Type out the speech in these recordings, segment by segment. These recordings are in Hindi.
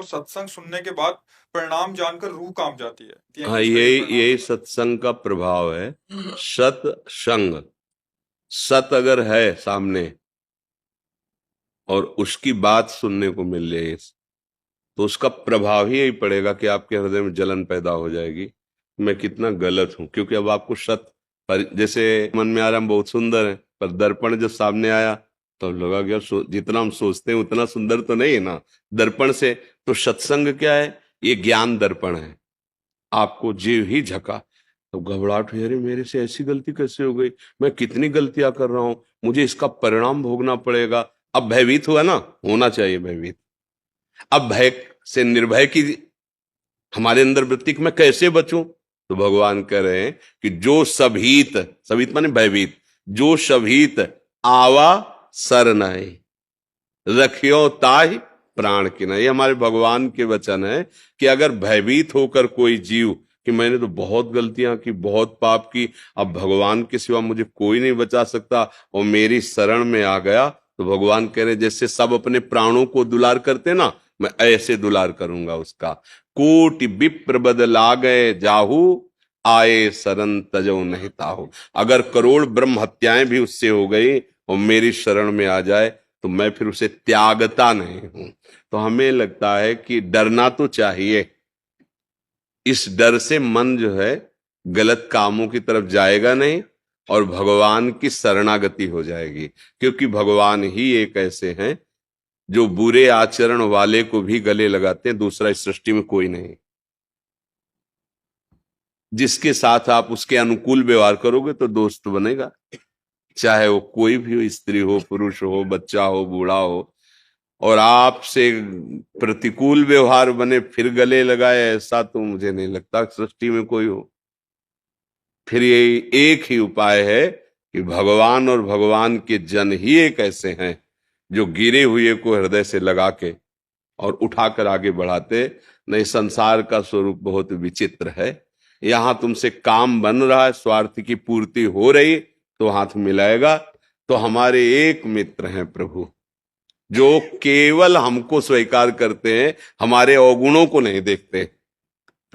और सत्संग सुनने के बाद परिणाम जानकर रूह काम जाती है। हाँ, कुछ करिए यही परिणाम यही के। सत्संग का प्रभाव है। सत्संग, सत अगर है सामने और उसकी बात सुनने को मिल जाए तो उसका प्रभाव ही यही पड़ेगा कि आपके हृदय में जलन पैदा हो जाएगी, मैं कितना गलत हूं। क्योंकि अब आपको पर जैसे मन में आ रहा हम बहुत सुंदर है, पर दर्पण जब सामने आया तो लगा कि यार जितना हम सोचते हैं उतना सुंदर तो नहीं है ना दर्पण से। तो सत्संग क्या है? ये ज्ञान दर्पण है। आपको जीव ही झका तो घबराहट हुई, अरे मेरे से ऐसी गलती कैसे हो गई, मैं कितनी गलतियां कर रहा हूं, मुझे इसका परिणाम भोगना पड़ेगा। अब भयभीत हुआ ना, होना चाहिए भयभीत। अब भय से निर्भय की हमारे अंदर वृत्ति कि मैं कैसे बचूं, तो भगवान कह रहे हैं कि जो सभीत, सभीत माने भयभीत, जो सभीत आवा सर नाई रखियो ताहि प्राण की नहीं। हमारे भगवान के वचन है कि अगर भयभीत होकर कोई जीव कि मैंने तो बहुत गलतियां की, बहुत पाप की, अब भगवान के सिवा मुझे कोई नहीं बचा सकता, और मेरी शरण में आ गया, तो भगवान कह रहे जैसे सब अपने प्राणों को दुलार करते ना, मैं ऐसे दुलार करूंगा उसका। कोटि विप्र बद लागए जाहू आए शरण तजो नहीं ताहू। अगर करोड़ ब्रह्म हत्याएं भी उससे हो गई और मेरी शरण में आ जाए तो मैं फिर उसे त्यागता नहीं हूं। तो हमें लगता है कि डरना तो चाहिए, इस डर से मन जो है गलत कामों की तरफ जाएगा नहीं और भगवान की शरणागति हो जाएगी। क्योंकि भगवान ही एक ऐसे हैं जो बुरे आचरण वाले को भी गले लगाते हैं, दूसरा इस सृष्टि में कोई नहीं। जिसके साथ आप उसके अनुकूल व्यवहार करोगे तो दोस्त बनेगा, चाहे वो कोई भी हो, स्त्री हो, पुरुष हो, बच्चा हो, बूढ़ा हो। और आपसे प्रतिकूल व्यवहार बने फिर गले लगाए, ऐसा तो मुझे नहीं लगता सृष्टि में कोई हो। फिर ये एक ही उपाय है कि भगवान और भगवान के जन ही एक ऐसे हैं जो गिरे हुए को हृदय से लगा के और उठाकर आगे बढ़ाते। नहीं, संसार का स्वरूप बहुत विचित्र है। यहां तुमसे काम बन रहा है, स्वार्थ की पूर्ति हो रही तो हाथ मिलाएगा। तो हमारे एक मित्र हैं प्रभु, जो केवल हमको स्वीकार करते हैं, हमारे अवगुणों को नहीं देखते।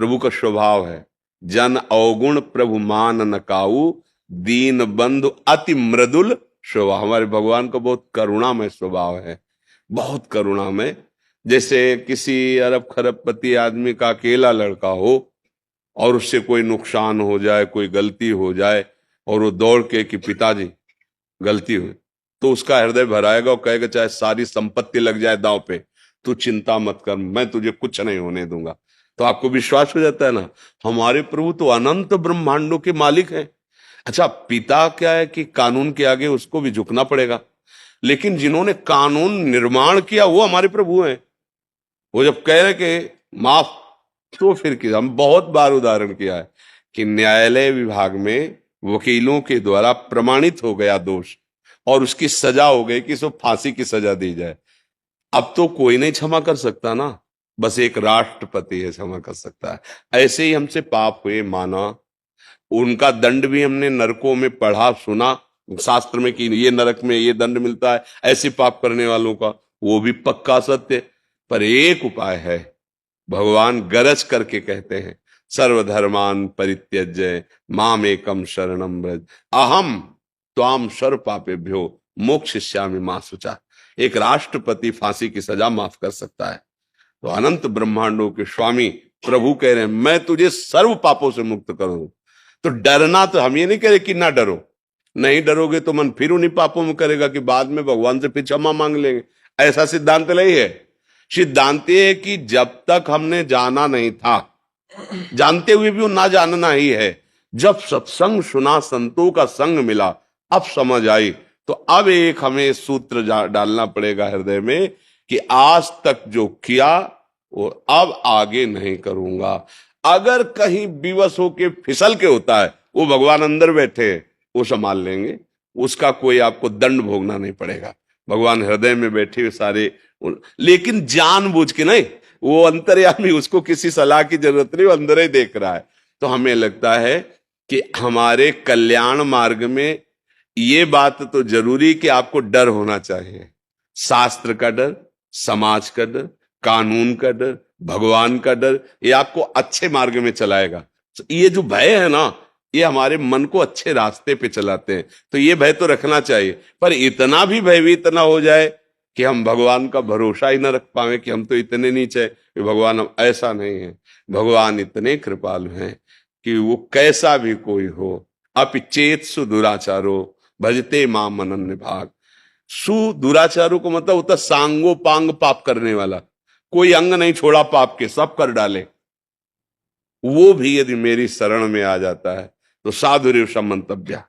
प्रभु का स्वभाव है जन अवगुण प्रभु मान न काऊ, दीन बंधु अति मृदुल स्वभाव। हमारे भगवान का बहुत करुणामय स्वभाव है, बहुत करुणामय। जैसे किसी अरब खरबपति आदमी का अकेला लड़का हो और उससे कोई नुकसान हो जाए, कोई गलती हो जाए, और वो दौड़ के कि पिताजी गलती हुई, तो उसका हृदय भराएगा और कहेगा चाहे सारी संपत्ति लग जाए दांव पे, तू चिंता मत कर, मैं तुझे कुछ नहीं होने दूंगा। तो आपको विश्वास हो जाता है ना, हमारे प्रभु तो अनंत ब्रह्मांडों के मालिक हैं। अच्छा, पिता क्या है कि कानून के आगे उसको भी झुकना पड़ेगा, लेकिन जिन्होंने कानून निर्माण किया वो हमारे प्रभु हैं। वो जब कह रहे कि माफ, तो फिर किया। हम बहुत बार उदाहरण किया है कि न्यायालय विभाग में वकीलों के द्वारा प्रमाणित हो गया दोष और उसकी सजा हो गई कि इसको फांसी की सजा दी जाए, अब तो कोई नहीं क्षमा कर सकता ना, बस एक राष्ट्रपति है क्षमा कर सकता है। ऐसे ही हमसे पाप हुए, माना, उनका दंड भी हमने नरकों में पढ़ा सुना शास्त्र में कि ये नरक में ये दंड मिलता है ऐसे पाप करने वालों का, वो भी पक्का सत्य। पर एक उपाय है, भगवान गरज करके कहते हैं सर्वधर्मान परित्यज्य माम एकम शरणम व्रज अहम त्वाम सर्व पापेभ्यो मोक्षयिष्यामि मा शुचा। एक राष्ट्रपति फांसी की सजा माफ कर सकता है, तो अनंत ब्रह्मांडों के स्वामी प्रभु कह रहे हैं मैं तुझे सर्व पापों से मुक्त करूं। तो डरना, तो हम ये नहीं कह रहे कि ना डरो, नहीं डरोगे तो मन फिर उन्हीं पापों में करेगा कि बाद में भगवान से फिर क्षमा मांग लेंगे। ऐसा सिद्धांत नहीं है। सिद्धांत ये है कि जब तक हमने जाना नहीं था, जानते हुए भी वो ना जानना ही है। जब सत्संग सुना, संतों का संग मिला, अब समझ आई, तो अब एक हमें सूत्र डालना पड़ेगा हृदय में कि आज तक जो किया वो अब आगे नहीं करूंगा। अगर कहीं विवश होके फिसल के होता है, वो भगवान अंदर बैठे हैं, वो संभाल लेंगे, उसका कोई आपको दंड भोगना नहीं पड़ेगा। भगवान हृदय में बैठे हुए सारे, लेकिन जानबूझ के नहीं, वो अंतर्यामी, उसको किसी सलाह की जरूरत नहीं, वो अंदर ही देख रहा है। तो हमें लगता है कि हमारे कल्याण मार्ग में ये बात तो जरूरी कि आपको डर होना चाहिए, शास्त्र का डर, समाज का डर, कानून का डर, भगवान का डर, ये आपको अच्छे मार्ग में चलाएगा। ये जो भय है ना, ये हमारे मन को अच्छे रास्ते पे चलाते हैं। तो ये भय तो रखना चाहिए, पर इतना भी भयभीत ना हो जाए कि हम भगवान का भरोसा ही ना रख पाए कि हम तो इतने नीचे कि भगवान, हम ऐसा नहीं है। भगवान इतने कृपालु हैं कि वो कैसा भी कोई हो, अपिचेत सुदुराचारो भजते माम अनन्य भाग। सुदुराचारों को मतलब होता सांगो पांग पाप करने वाला, कोई अंग नहीं छोड़ा पाप के, सब कर डाले। वो भी यदि मेरी शरण में आ जाता है तो साधु मंतव्य,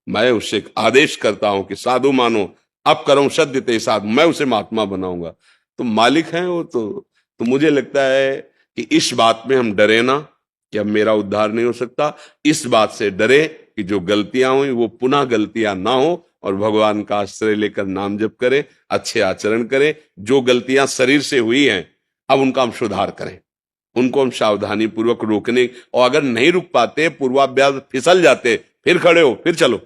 मैं उससे आदेश करता हूं कि साधु मानो, अब करो सद्य ते साधु, मैं उसे महात्मा बनाऊंगा। तो मालिक हैं वो। तो मुझे लगता है कि इस बात में हम डरे ना कि अब मेरा उद्धार नहीं हो सकता। इस बात से डरे कि जो गलतियां हुई वो पुनः गलतियां ना हो, और भगवान का आश्रय लेकर नाम जप करें, अच्छे आचरण करें। जो गलतियां शरीर से हुई हैं अब उनका हम सुधार करें, उनको हम सावधानी पूर्वक रोकने, और अगर नहीं रुक पाते, पूर्वाभ्यास फिसल जाते, फिर खड़े हो, फिर चलो,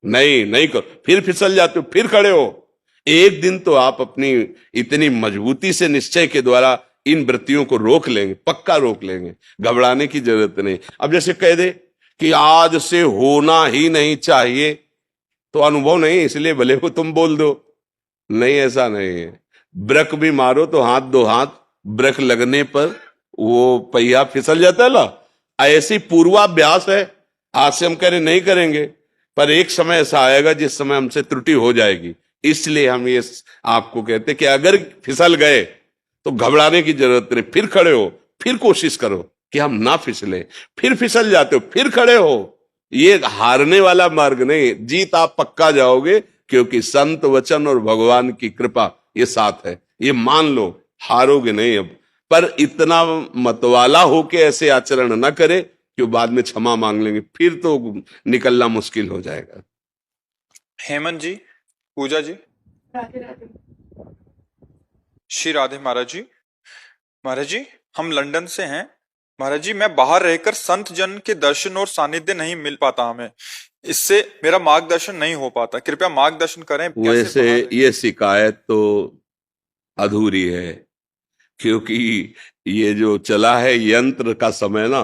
नहीं नहीं करो, फिर फिसल जाते हो, फिर खड़े हो। एक दिन तो आप अपनी इतनी मजबूती से निश्चय के द्वारा इन वृत्तियों को रोक लेंगे, पक्का रोक लेंगे। घबराने की जरूरत नहीं। अब जैसे कह दे कि आज से होना ही नहीं चाहिए, तो अनुभव नहीं इसलिए भले को तुम बोल दो, नहीं, ऐसा नहीं है। ब्रेक भी मारो तो हाथ दो हाथ, ब्रेक लगने पर वो पहिया फिसल जाता है ना, ऐसी पूर्वाभ्यास है। आज से हम कह रहे नहीं करेंगे, पर एक समय ऐसा आएगा जिस समय हमसे त्रुटि हो जाएगी। इसलिए हम ये आपको कहते कि अगर फिसल गए तो घबराने की जरूरत नहीं, फिर खड़े हो, फिर कोशिश करो कि हम ना फिसले। फिर फिसल जाते हो, फिर खड़े हो। ये हारने वाला मार्ग नहीं, जीत आप पक्का जाओगे, क्योंकि संत वचन और भगवान की कृपा ये साथ है। ये मान लो, हारोगे नहीं अब। पर इतना मतवाला होके ऐसे आचरण ना करे कि वो बाद में क्षमा मांग लेंगे, फिर तो निकलना मुश्किल हो जाएगा। हेमंत जी, पूजा जी, राधे राधे। श्री राधे महाराज जी। महाराज जी, हम लंदन से हैं। महाराज जी, मैं बाहर रहकर संत जन के दर्शन और सानिध्य नहीं मिल पाता हमें, इससे मेरा मार्गदर्शन नहीं हो पाता। कृपया मार्गदर्शन करें। वैसे ये शिकायत तो अधूरी है, क्योंकि ये जो चला है यंत्र का समय ना,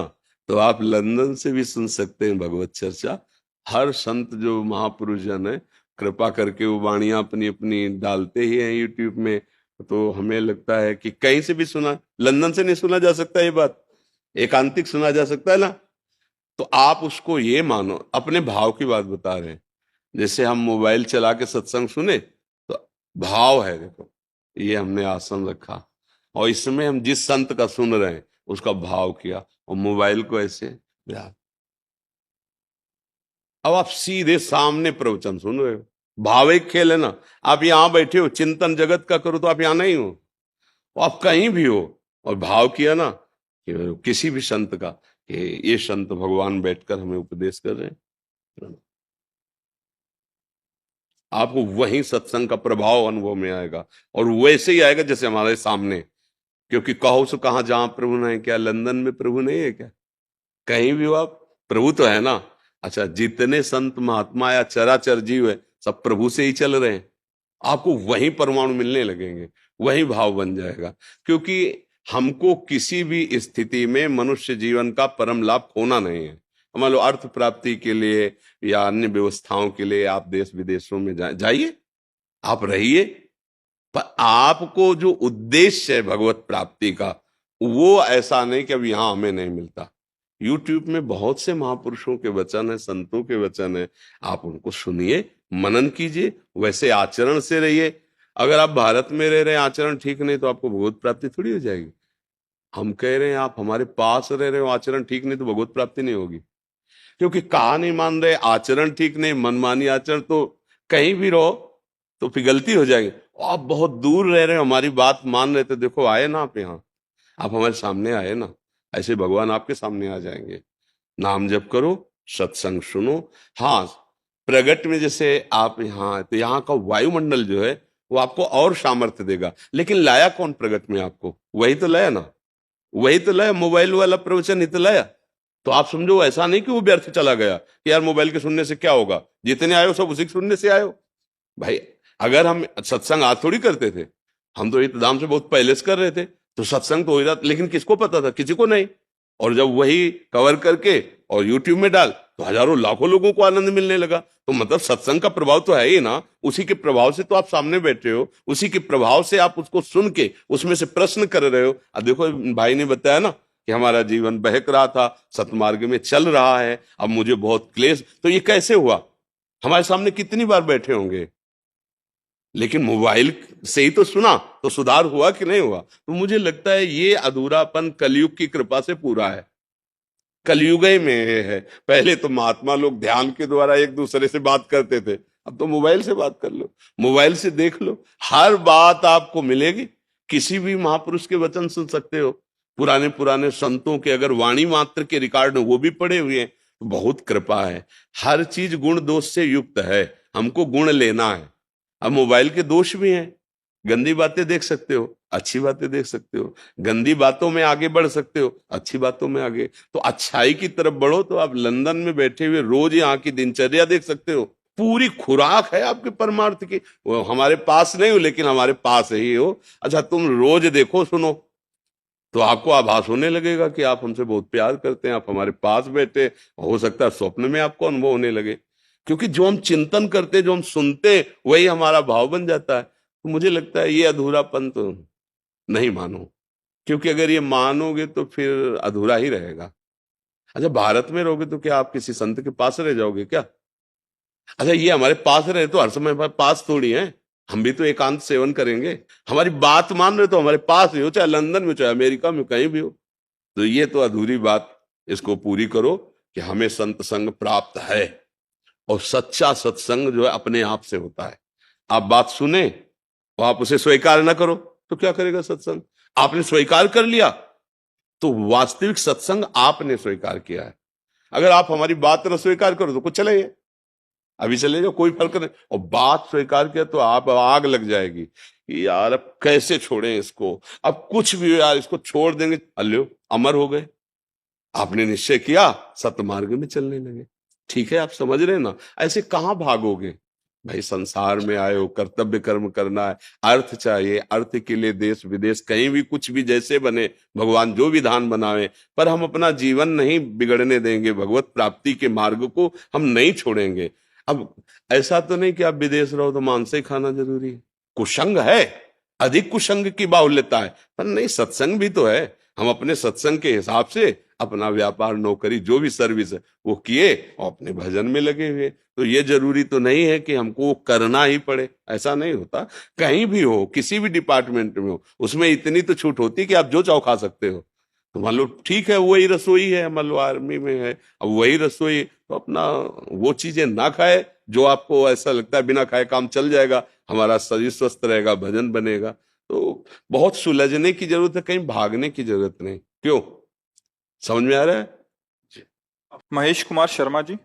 तो आप लंदन से भी सुन सकते हैं भगवत चर्चा। हर संत जो महापुरुष जन है, कृपा करके वो वाणियां अपनी अपनी डालते ही हैं यूट्यूब में। तो हमें लगता है कि कहीं से भी सुना, लंदन से नहीं सुना जा सकता, ये बात एकांतिक सुना जा सकता है ना। तो आप उसको ये मानो, अपने भाव की बात बता रहे हैं। जैसे हम मोबाइल चला के सत्संग सुने तो भाव है, देखो ये हमने आसन रखा और इसमें हम जिस संत का सुन रहे हैं उसका भाव किया, और मोबाइल को ऐसे ध्यान। अब आप सीधे सामने प्रवचन सुन रहे हो, भाव एक खेल है ना। आप यहां बैठे हो, चिंतन जगत का करो तो आप यहां नहीं हो, आप कहीं भी हो, और भाव किया ना कि किसी भी संत का, कि ये संत भगवान बैठकर हमें उपदेश कर रहे हैं, आपको वही सत्संग का प्रभाव अनुभव में आएगा। और वैसे ही आएगा जैसे हमारे सामने। क्योंकि कहो सो कहां, जहां प्रभु नहीं, क्या लंदन में प्रभु नहीं है क्या? कहीं भी हो आप, प्रभु तो है ना। अच्छा, जितने संत महात्मा या चराचर जीव है सब प्रभु से ही चल रहे हैं। आपको वही परमाणु मिलने लगेंगे, वही भाव बन जाएगा। क्योंकि हमको किसी भी स्थिति में मनुष्य जीवन का परम लाभ खोना नहीं है। मान लो अर्थ प्राप्ति के लिए या अन्य व्यवस्थाओं के लिए आप देश विदेशों में जाइए, आप रहिए, पर आपको जो उद्देश्य है भगवत प्राप्ति का, वो ऐसा नहीं कि अब यहां हमें नहीं मिलता। यूट्यूब में बहुत से महापुरुषों के वचन है, संतों के वचन है, आप उनको सुनिए, मनन कीजिए, वैसे आचरण से रहिए। अगर आप भारत में रह रहे हैं, आचरण ठीक नहीं, तो आपको भगवत प्राप्ति थोड़ी हो जाएगी। हम कह रहे हैं आप हमारे पास रह रहे हो, आचरण ठीक नहीं, तो भगवत प्राप्ति नहीं होगी। क्योंकि कहा नहीं मान रहे, आचरण ठीक नहीं, मनमानी आचरण, तो कहीं भी रहो तो फिर गलती हो जाएगी। आप बहुत दूर रह रहे हो, हमारी बात मान रहे, तो देखो आए ना आप यहाँ, आप हमारे सामने आए ना, ऐसे भगवान आपके सामने आ जाएंगे। नाम जप करो, सत्संग सुनो। हाँ, प्रगट में जैसे आप यहाँ, तो यहाँ का वायुमंडल जो है वो आपको और सामर्थ्य देगा। लेकिन लाया कौन प्रगट में आपको? वही तो लाया ना, वही तो लाया, मोबाइल वाला प्रवचन ही तो लाया। तो आप समझो ऐसा नहीं कि वो व्यर्थ चला गया कि यार मोबाइल के सुनने से क्या होगा, जितने आए हो सब उसी के सुनने से आए हो। भाई अगर हम सत्संग आज थोड़ी करते थे, हम तो इंतजाम से बहुत पहले से कर रहे थे, तो सत्संग तो हो ही रहा था, लेकिन किसको पता था? किसी को नहीं। और जब वही कवर करके और यूट्यूब में डाल तो हजारों लाखों लोगों को आनंद मिलने लगा। तो मतलब सत्संग का प्रभाव तो है ही ना, उसी के प्रभाव से तो आप सामने बैठे हो, उसी के प्रभाव से आप उसको सुन के उसमें से प्रश्न कर रहे हो। अब देखो भाई ने बताया ना कि हमारा जीवन बहक रहा था, सतमार्ग में चल रहा है, अब मुझे बहुत क्लेश। तो ये कैसे हुआ? हमारे सामने कितनी बार बैठे होंगे, लेकिन मोबाइल से ही तो सुना, तो सुधार हुआ कि नहीं हुआ? तो मुझे लगता है ये अधूरापन कलयुग की कृपा से पूरा है, कलयुग ही में है। पहले तो महात्मा लोग ध्यान के द्वारा एक दूसरे से बात करते थे, अब तो मोबाइल से बात कर लो, मोबाइल से देख लो, हर बात आपको मिलेगी। किसी भी महापुरुष के वचन सुन सकते हो, पुराने पुराने संतों के अगर वाणी मात्र के रिकॉर्ड वो भी पड़े हुए हैं। तो बहुत कृपा है, हर चीज गुण दोष से युक्त है, हमको गुण लेना है। अब मोबाइल के दोष भी हैं, गंदी बातें देख सकते हो, अच्छी बातें देख सकते हो, गंदी बातों में आगे बढ़ सकते हो, अच्छी बातों में आगे। तो अच्छाई की तरफ बढ़ो तो आप लंदन में बैठे हुए रोज यहाँ की दिनचर्या देख सकते हो, पूरी खुराक है आपके परमार्थ की। वो हमारे पास नहीं हो, लेकिन हमारे पास ही हो। अच्छा, तुम रोज देखो सुनो तो आपको आभास होने लगेगा कि आप हमसे बहुत प्यार करते हैं, आप हमारे पास बैठे, हो सकता है स्वप्न में आपको अनुभव होने लगे। क्योंकि जो हम चिंतन करते, जो हम सुनते, वही हमारा भाव बन जाता है। तो मुझे लगता है ये अधूरापन तो नहीं मानो, क्योंकि अगर ये मानोगे तो फिर अधूरा ही रहेगा। अच्छा, भारत में रहोगे तो क्या आप किसी संत के पास रह जाओगे क्या? अच्छा, ये हमारे पास रहे तो हर समय हमारे पास थोड़ी है, हम भी तो एकांत सेवन करेंगे। हमारी बात मान रहे तो हमारे पास ही हो, चाहे लंदन में, चाहे अमेरिका में, कहीं भी हो। तो ये तो अधूरी बात, इसको पूरी करो कि हमें संत संग प्राप्त है। और सच्चा सत्संग जो है अपने आप से होता है। आप बात सुने और आप उसे स्वीकार ना करो तो क्या करेगा सत्संग? आपने स्वीकार कर लिया तो वास्तविक सत्संग आपने स्वीकार किया है। अगर आप हमारी बात न स्वीकार करो तो कुछ चले जाए, अभी चले जाओ, कोई फर्क नहीं। और बात स्वीकार किया तो आप आग लग जाएगी कि यार अब कैसे छोड़ें इसको, अब कुछ भी हो यार इसको छोड़ देंगे, अल्लो अमर हो गए। आपने निश्चय किया, सतमार्ग में चलने लगे। ठीक है, आप समझ रहे हैं ना? ऐसे कहां भागोगे भाई? संसार में आए हो, कर्तव्य कर्म करना है, अर्थ चाहिए, अर्थ के लिए देश विदेश कहीं भी कुछ भी जैसे बने, भगवान जो विधान बनावे, पर हम अपना जीवन नहीं बिगड़ने देंगे, भगवत प्राप्ति के मार्ग को हम नहीं छोड़ेंगे। अब ऐसा तो नहीं कि आप विदेश रहो तो मांस ही खाना जरूरी है, कुसंग है, अधिक कुसंग की बाहुल्यता है, पर नहीं, सत्संग भी तो है। हम अपने सत्संग के हिसाब से अपना व्यापार, नौकरी, जो भी सर्विस है वो किए और अपने भजन में लगे हुए। तो ये जरूरी तो नहीं है कि हमको वो करना ही पड़े, ऐसा नहीं होता। कहीं भी हो, किसी भी डिपार्टमेंट में हो, उसमें इतनी तो छूट होती है कि आप जो चाहो खा सकते हो। तो मान लो ठीक है, वही रसोई है, मान लो आर्मी में है, अब वही रसोई, तो अपना वो चीजें ना खाए जो आपको ऐसा लगता है बिना खाए काम चल जाएगा, हमारा शरीर स्वस्थ रहेगा, भजन बनेगा। तो बहुत सुलझने की जरूरत है, कहीं भागने की जरूरत नहीं। क्यों? समझ में आ रहा है? महेश कुमार शर्मा जी।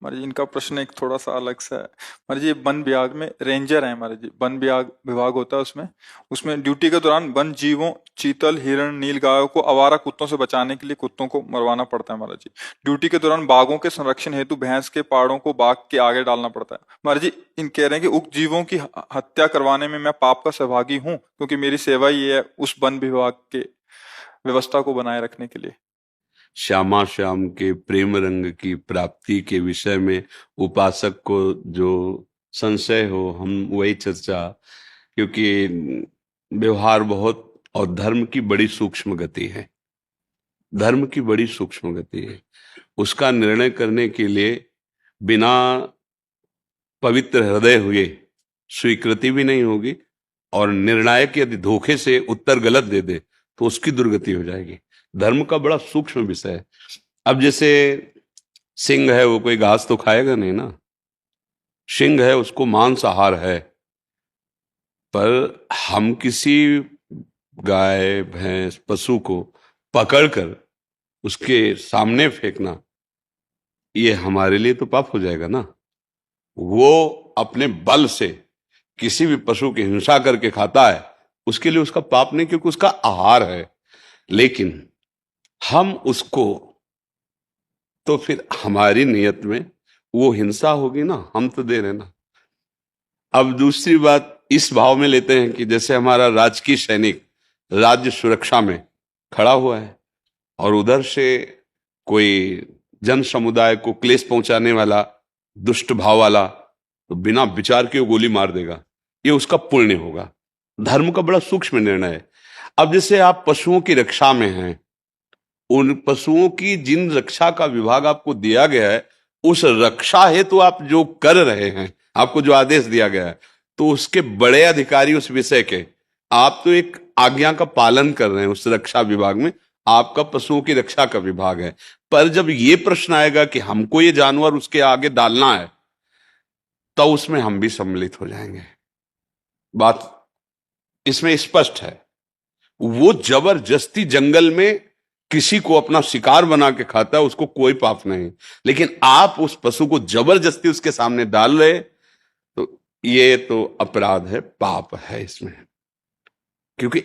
महाराज जी, इनका प्रश्न एक थोड़ा सा अलग सा है। महाराज जी, ये वन विभाग में रेंजर है महाराज जी, वन विभाग होता है, उसमें उसमें ड्यूटी के दौरान वन जीवों, चीतल, हिरण, नीलगायों को आवारा कुत्तों से बचाने के लिए कुत्तों को मरवाना पड़ता है महाराज जी। ड्यूटी के दौरान बाघों के संरक्षण हेतु भैंस के पाड़ों को बाघ के आगे डालना पड़ता है महाराज जी। इन कह रहे हैं कि उक्त जीवों की हत्या करवाने में मैं पाप का सहभागी हूँ, क्योंकि मेरी सेवा ही है उस वन विभाग के व्यवस्था को बनाए रखने के लिए। श्यामा श्याम के प्रेम रंग की प्राप्ति के विषय में उपासक को जो संशय हो, हम वही चर्चा, क्योंकि व्यवहार बहुत और धर्म की बड़ी सूक्ष्म गति है, धर्म की बड़ी सूक्ष्म गति है। उसका निर्णय करने के लिए बिना पवित्र हृदय हुए स्वीकृति भी नहीं होगी, और निर्णायक यदि धोखे से उत्तर गलत दे दे तो उसकी दुर्गति हो जाएगी। धर्म का बड़ा सूक्ष्म विषय है। अब जैसे सिंह है, वो कोई घास तो खाएगा नहीं ना, सिंह है उसको मांसाहार है, पर हम किसी गाय, भैंस, पशु को पकड़कर उसके सामने फेंकना, ये हमारे लिए तो पाप हो जाएगा ना। वो अपने बल से किसी भी पशु की हिंसा करके खाता है, उसके लिए उसका पाप नहीं, क्योंकि उसका आहार है। लेकिन हम उसको, तो फिर हमारी नियत में वो हिंसा होगी ना, हम तो दे रहे ना। अब दूसरी बात इस भाव में लेते हैं कि जैसे हमारा राजकीय सैनिक राज्य सुरक्षा में खड़ा हुआ है और उधर से कोई जन समुदाय को क्लेश पहुंचाने वाला दुष्ट भाव वाला तो बिना विचार के वो गोली मार देगा, ये उसका पुण्य होगा। धर्म का बड़ा सूक्ष्म निर्णय है। अब जैसे आप पशुओं की रक्षा में हैं, उन पशुओं की जिन रक्षा का विभाग आपको दिया गया है, उस रक्षा हेतु आप जो कर रहे हैं, आपको जो आदेश दिया गया है, तो उसके बड़े अधिकारी उस विषय के, आप तो एक आज्ञा का पालन कर रहे हैं उस रक्षा विभाग में, आपका पशुओं की रक्षा का विभाग है। पर जब ये प्रश्न आएगा कि हमको ये जानवर उसके आगे डालना है, तो उसमें हम भी सम्मिलित हो जाएंगे। बात इसमें स्पष्ट है। वो जबरदस्ती जंगल में किसी को अपना शिकार बना के खाता है, उसको कोई पाप नहीं। लेकिन आप उस पशु को जबरदस्ती उसके सामने डाल रहे, तो ये तो अपराध है, पाप है इसमें। क्योंकि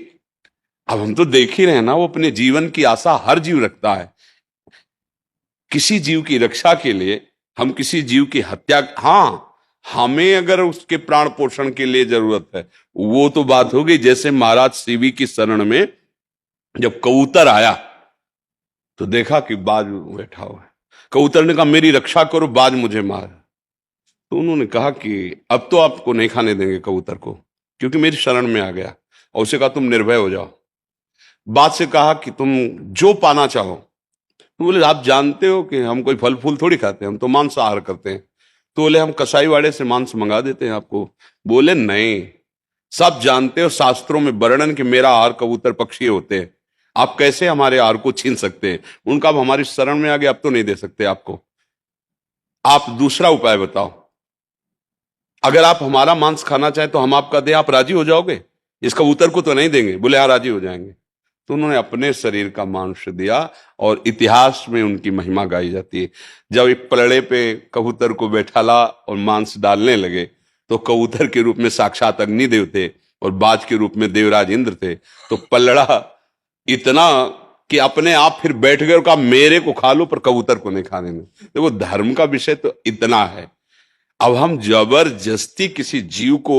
अब हम तो देख ही रहे हैं ना, वो अपने जीवन की आशा हर जीव रखता है। किसी जीव की रक्षा के लिए हम किसी जीव की हत्या, हाँ, हमें अगर उसके प्राण पोषण के लिए जरूरत है, वो तो बात हो गई। जैसे महाराज शिवी की शरण में जब कबूतर आया तो देखा कि बाज बैठा हुआ है। कबूतर ने कहा मेरी रक्षा करो, बाज मुझे मार। तो उन्होंने कहा कि अब तो आपको नहीं खाने देंगे कबूतर को, क्योंकि मेरी शरण में आ गया। और उसे कहा तुम निर्भय हो जाओ। बाज से कहा कि तुम जो पाना चाहो। तो बोले आप जानते हो कि हम कोई फल फूल थोड़ी खाते हैं, हम तो मांसाहार करते हैं। तो बोले हम कसाई वाड़े से मांस मंगा देते हैं आपको। बोले नहीं, सब जानते हो, शास्त्रों में वर्णन कि मेरा आहार कबूतर पक्षी होते हैं, आप कैसे हमारे आहार को छीन सकते हैं। उनका अब हमारी शरण में आ गए, अब तो नहीं दे सकते आपको, आप दूसरा उपाय बताओ। अगर आप हमारा मांस खाना चाहें तो हम आपका दें, आप राजी हो जाओगे? इस कबूतर को तो नहीं देंगे। बोले हाँ राजी हो जाएंगे। तो उन्होंने अपने शरीर का मांस दिया और इतिहास में उनकी महिमा गाई जाती है। जब एक पलड़े पे कबूतर को बैठाला और मांस डालने लगे, तो कबूतर के रूप में साक्षात अग्निदेव थे और बाज के रूप में देवराज इंद्र थे। तो पलड़ा इतना कि अपने आप फिर बैठ गए और कहा मेरे को खा लो पर कबूतर को नहीं खाने में। देखो धर्म का विषय तो इतना है। अब हम जबरदस्ती किसी जीव को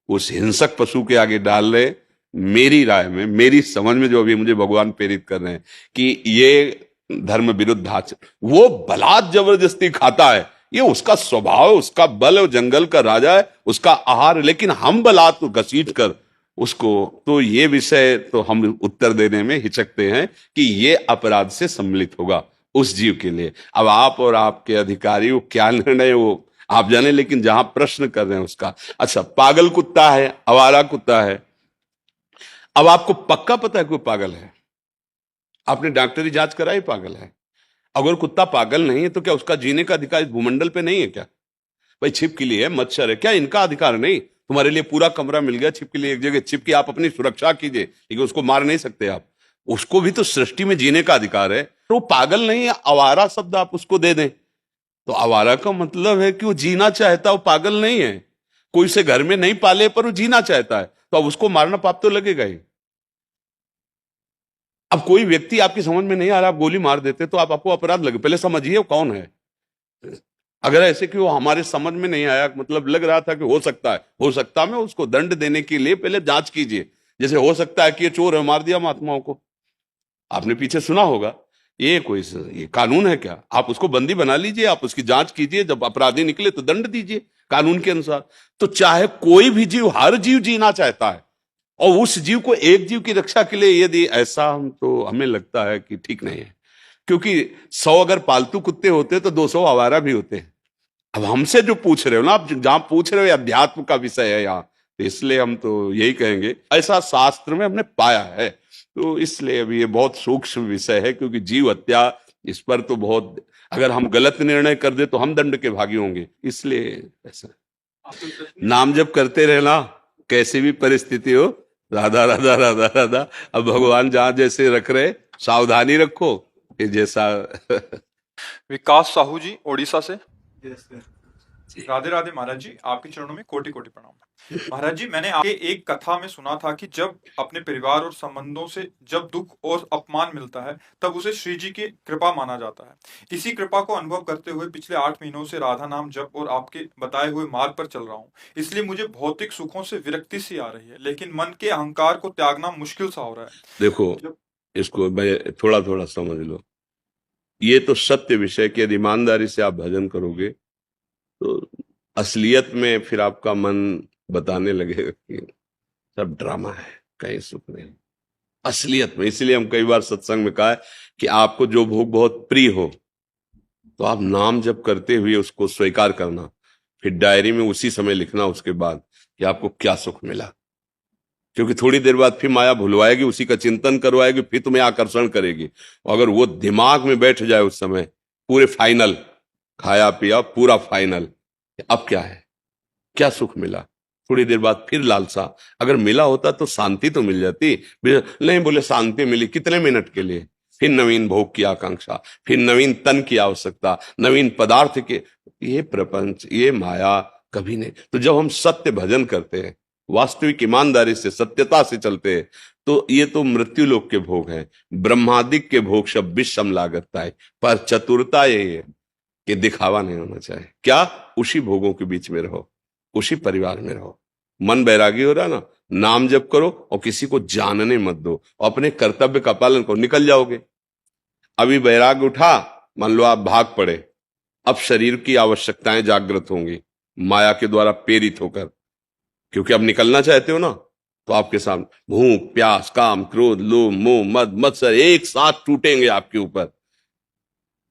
उस हिंसक पशु के आगे डाल रहे, मेरी राय में, मेरी समझ में जो अभी मुझे भगवान प्रेरित कर रहे हैं कि ये धर्म विरुद्ध आचरण, वो बलात् जबरदस्ती खाता है, ये उसका स्वभाव, उसका बल, और जंगल का राजा है, उसका आहार। लेकिन हम बलात् घसीट कर उसको, तो ये विषय तो हम उत्तर देने में हिचकते हैं कि ये अपराध से सम्मिलित होगा उस जीव के लिए। अब आप और आपके अधिकारी वो क्या निर्णय वो आप जाने, लेकिन जहां प्रश्न कर रहे हैं उसका। अच्छा, पागल कुत्ता है, आवारा कुत्ता है। अब आपको पक्का पता है कोई पागल है, आपने डॉक्टरी जांच कराई पागल है। अगर कुत्ता पागल नहीं है तो क्या उसका जीने का अधिकार इस भूमंडल पे नहीं है क्या? भाई छिपकली है, मच्छर है, क्या इनका अधिकार नहीं? तुम्हारे लिए पूरा कमरा मिल गया, छिपकली एक जगह छिपकी, आप अपनी सुरक्षा कीजिए, लेकिन उसको मार नहीं सकते आप। उसको भी तो सृष्टि में जीने का अधिकार है। तो वो पागल नहीं है, आवारा शब्द आप उसको दे दें, तो आवारा का मतलब है कि वो जीना चाहता, वो पागल नहीं है। कोई से घर में नहीं पाले पर वो जीना चाहता है, तो अब उसको मारना पाप तो लगेगा ही। अब कोई व्यक्ति आपकी समझ में नहीं आ रहा, आप गोली मार देते तो आपको अपराध लगे, पहले समझिए वो कौन है। अगर ऐसे कि वो हमारे समझ में नहीं आया, मतलब लग रहा था कि हो सकता है, हो सकता में उसको दंड देने के लिए पहले जांच कीजिए। जैसे हो सकता है कि ये चोर है, मार दिया महात्माओं को, आपने पीछे सुना होगा। ये कानून है क्या? आप उसको बंदी बना लीजिए, आप उसकी जांच कीजिए, जब अपराधी निकले तो दंड दीजिए कानून के अनुसार। तो चाहे कोई भी जीव, हर जीव जीना चाहता है, और उस जीव को एक जीव की रक्षा के लिए यदि ऐसा, हम तो हमें लगता है कि ठीक नहीं है। क्योंकि 100 अगर पालतू कुत्ते होते तो 200 आवारा भी होते हैं। अब हमसे जो पूछ रहे हो ना, आप जहां पूछ रहे हो अध्यात्म का विषय है यहाँ, तो इसलिए हम तो यही कहेंगे ऐसा शास्त्र में हमने पाया है। तो इसलिए अभी ये बहुत सूक्ष्म विषय है, क्योंकि जीव हत्या, इस पर तो बहुत, अगर हम गलत निर्णय कर दे तो हम दंड के भागी होंगे। इसलिए ऐसा नाम जप करते रहना, कैसी भी परिस्थिति हो, राधा राधा राधा राधा। अब भगवान जहां जैसे रख रहे, सावधानी रखो, ये जैसा विकास साहू जी, ओडिशा से। राधे राधे महाराज जी, आपके चरणों में कोटि कोटि प्रणाम। महाराज जी, मैंने आपके एक कथा में सुना था कि जब अपने परिवार और संबंधों से जब दुख और अपमान मिलता है, तब उसे श्री जी की कृपा माना जाता है। इसी कृपा को अनुभव करते हुए पिछले 8 महीनों से राधा नाम जप और आपके बताए हुए मार्ग पर चल रहा हूँ। इसलिए मुझे भौतिक सुखों से विरक्ति सी आ रही है, लेकिन मन के अहंकार को त्यागना मुश्किल सा हो रहा है। देखो, जब इसको भाई थोड़ा थोड़ा समझ लो। ये तो सत्य विषय कि यदि ईमानदारी से आप भजन करोगे तो असलियत में फिर आपका मन बताने लगेगा कि सब ड्रामा है, कहीं सुख नहीं असलियत में। इसलिए हम कई बार सत्संग में कहा है कि आपको जो भोग बहुत प्रिय हो तो आप नाम जप करते हुए उसको स्वीकार करना, फिर डायरी में उसी समय लिखना उसके बाद कि आपको क्या सुख मिला। क्योंकि थोड़ी देर बाद फिर माया भुलवाएगी, उसी का चिंतन करवाएगी, फिर तुम्हें आकर्षण करेगी। और अगर वो दिमाग में बैठ जाए उस समय पूरे फाइनल, खाया पिया पूरा फाइनल, अब क्या है, क्या सुख मिला, थोड़ी देर बाद फिर लालसा। अगर मिला होता तो शांति तो मिल जाती, नहीं बोले शांति मिली कितने मिनट के लिए, फिर नवीन भोग की आकांक्षा, फिर नवीन तन की आवश्यकता, नवीन पदार्थ के। ये प्रपंच, ये माया कभी नहीं। तो जब हम सत्य भजन करते हैं, वास्तविक ईमानदारी से सत्यता से चलते हैं, तो ये तो मृत्यु लोक के भोग हैं, ब्रह्मादिक के भोग सब विषम लागता है। पर चतुरता ये है कि दिखावा नहीं होना चाहिए। क्या, उसी भोगों के बीच में रहो, उसी परिवार में रहो। मन बैरागी हो रहा ना, नाम जप करो और किसी को जानने मत दो, अपने कर्तव्य का पालन करो, निकल जाओगे। अभी बैराग उठा, मान लो आप भाग पड़े, अब शरीर की आवश्यकताएं जागृत होंगी माया के द्वारा प्रेरित होकर, क्योंकि अब निकलना चाहते हो ना। तो आपके सामने भूख प्यास काम क्रोध लोभ मोह मद मत्सर एक साथ टूटेंगे आपके ऊपर।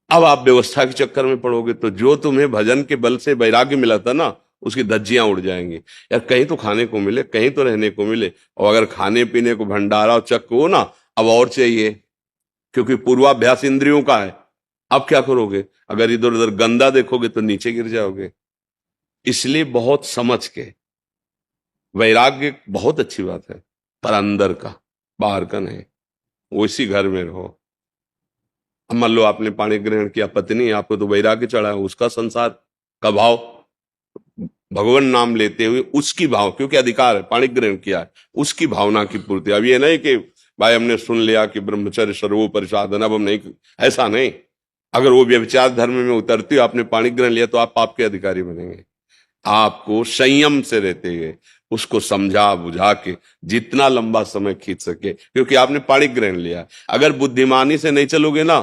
अब आप व्यवस्था के चक्कर में पड़ोगे तो जो तुम्हें भजन के बल से वैराग्य मिला था ना, उसकी धज्जियां उड़ जाएंगी। यार कहीं तो खाने को मिले, कहीं तो रहने को मिले। और अगर खाने पीने को भंडारा और चक्र हो ना, अब और चाहिए, क्योंकि पूर्वाभ्यास इंद्रियों का है। अब क्या करोगे, अगर इधर उधर गंदा देखोगे तो नीचे गिर जाओगे। इसलिए बहुत समझ के, वैराग्य बहुत अच्छी बात है, पर अंदर का, बाहर का नहीं। वो इसी घर में रहो। अब मान लो आपने पाणी ग्रहण किया, पत्नी आपको तो वैराग्य चढ़ा है, उसका संसार का भाव, भगवान नाम लेते हुए उसकी भाव, क्योंकि अधिकार है, पाणी ग्रहण किया है, उसकी भावना की पूर्ति। अब ये नहीं कि भाई हमने सुन लिया कि ब्रह्मचर्य सर्वोपरि साधन, अब हम नहीं, ऐसा नहीं। अगर वो व्यभिचार धर्म में उतरती हो, आपने पाणी ग्रहण लिया तो आप पाप के अधिकारी बनेंगे। आपको संयम से रहते हुए उसको समझा बुझा के जितना लंबा समय खींच सके, क्योंकि आपने पाणी ग्रहण लिया। अगर बुद्धिमानी से नहीं चलोगे ना,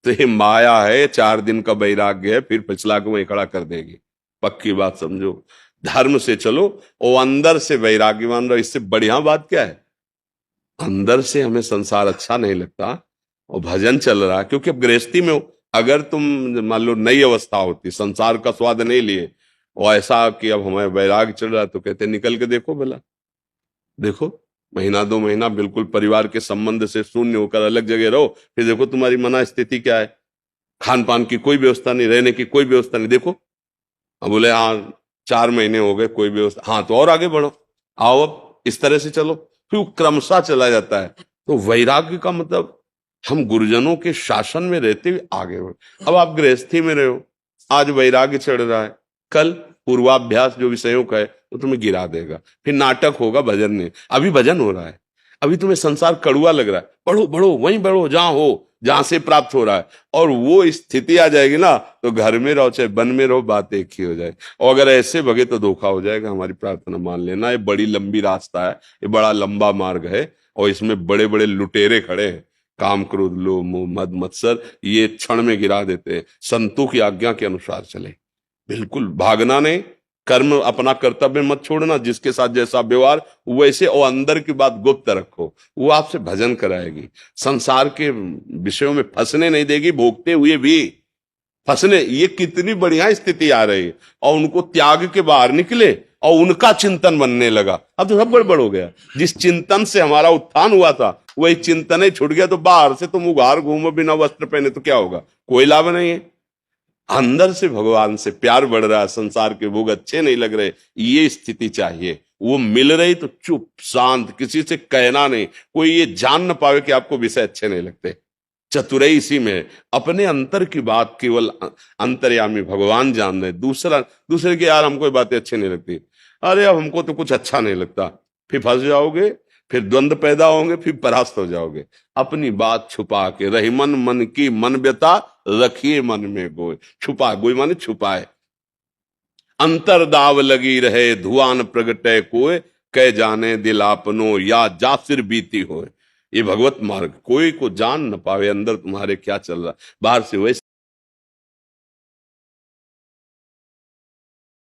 तो ये माया है, 4 दिन का वैराग्य है, फिर पिछला को वहीं खड़ा कर देगी। पक्की बात समझो, धर्म से चलो और अंदर से वैराग्यवान रहो। इससे बढ़िया बात क्या है, अंदर से हमें संसार अच्छा नहीं लगता और भजन चल रहा है। क्योंकि अब गृहस्थी में हो, अगर तुम मान लो नई अवस्था होती, संसार का स्वाद नहीं लिए और ऐसा कि अब हमें वैराग चल रहा है, तो कहते निकल के देखो भला, देखो महीना 2 महीना बिल्कुल परिवार के संबंध से शून्य होकर अलग जगह रहो, फिर देखो तुम्हारी मना स्थिति क्या है। खान पान की कोई व्यवस्था नहीं, रहने की कोई व्यवस्था नहीं। देखो अब बोले हाँ 4 महीने हो गए कोई व्यवस्था, हाँ तो और आगे बढ़ो, आओ अब इस तरह से चलो, फिर वो क्रमशः चला जाता है। तो वैराग्य का मतलब हम गुरुजनों के शासन में रहते हुए आगे बढ़ो। अब आप गृहस्थी में रहे हो, आज वैराग्य चढ़ रहा है, कल पूर्वाभ्यास जो विषयों का है वो तुम्हें गिरा देगा, फिर नाटक होगा भजन में। अभी भजन हो रहा है, अभी तुम्हें संसार कड़ुआ लग रहा है, बढ़ो बढ़ो वहीं बढ़ो जहां हो, जहां से प्राप्त हो रहा है। और वो स्थिति आ जाएगी ना, तो घर में रहो चाहे वन में रहो, बात एक ही हो जाए। और अगर ऐसे भगे तो धोखा हो जाएगा। हमारी प्रार्थना मान लेना, ये बड़ी लंबी रास्ता है, ये बड़ा लंबा मार्ग है, और इसमें बड़े बड़े लुटेरे खड़े हैं। काम क्रोध लोभ मोह मद मत्सर ये क्षण में गिरा देते हैं। संतों की आज्ञा के अनुसार चले, बिल्कुल भागना नहीं, कर्म अपना कर्तव्य मत छोड़ना, जिसके साथ जैसा व्यवहार वैसे, और अंदर की बात गुप्त रखो, वो आपसे भजन कराएगी। संसार के विषयों में फंसने नहीं देगी, भोगते हुए भी फंसने। ये कितनी बढ़िया स्थिति आ रही है, और उनको त्याग के बाहर निकले और उनका चिंतन बनने लगा। अब तो सब गड़बड़ हो गया। जिस चिंतन से हमारा उत्थान हुआ था वही चिंतन ही छूट गया, तो बाहर से तुम उघार घूमो बिना वस्त्र पहने तो क्या होगा, कोई लाभ नहीं है। अंदर से भगवान से प्यार बढ़ रहा है, संसार के भोग अच्छे नहीं लग रहे, ये स्थिति चाहिए। वो मिल रही तो चुप शांत, किसी से कहना नहीं, कोई ये जान न पावे कि आपको विषय अच्छे नहीं लगते। चतुराई इसी में है। अपने अंतर की बात केवल अंतर्यामी भगवान जान रहे। दूसरे की यार हमको ये बातें अच्छी नहीं लगती, अरे अब हमको तो कुछ अच्छा नहीं लगता, फिर फंस जाओगे, फिर द्वंद्व पैदा होंगे, फिर परास्त हो जाओगे। अपनी बात छुपा के रही मन, मन की मन व्यथा रखिए मन में गोय। छुपा, गोय माने छुपाए। अंतर दाव लगी रहे धुआन प्रगटे कोय, कह जाने दिल आपनो या जा सिर बीती होए। ये भगवत मार्ग, कोई को जान न पावे अंदर तुम्हारे क्या चल रहा, बाहर से वैसे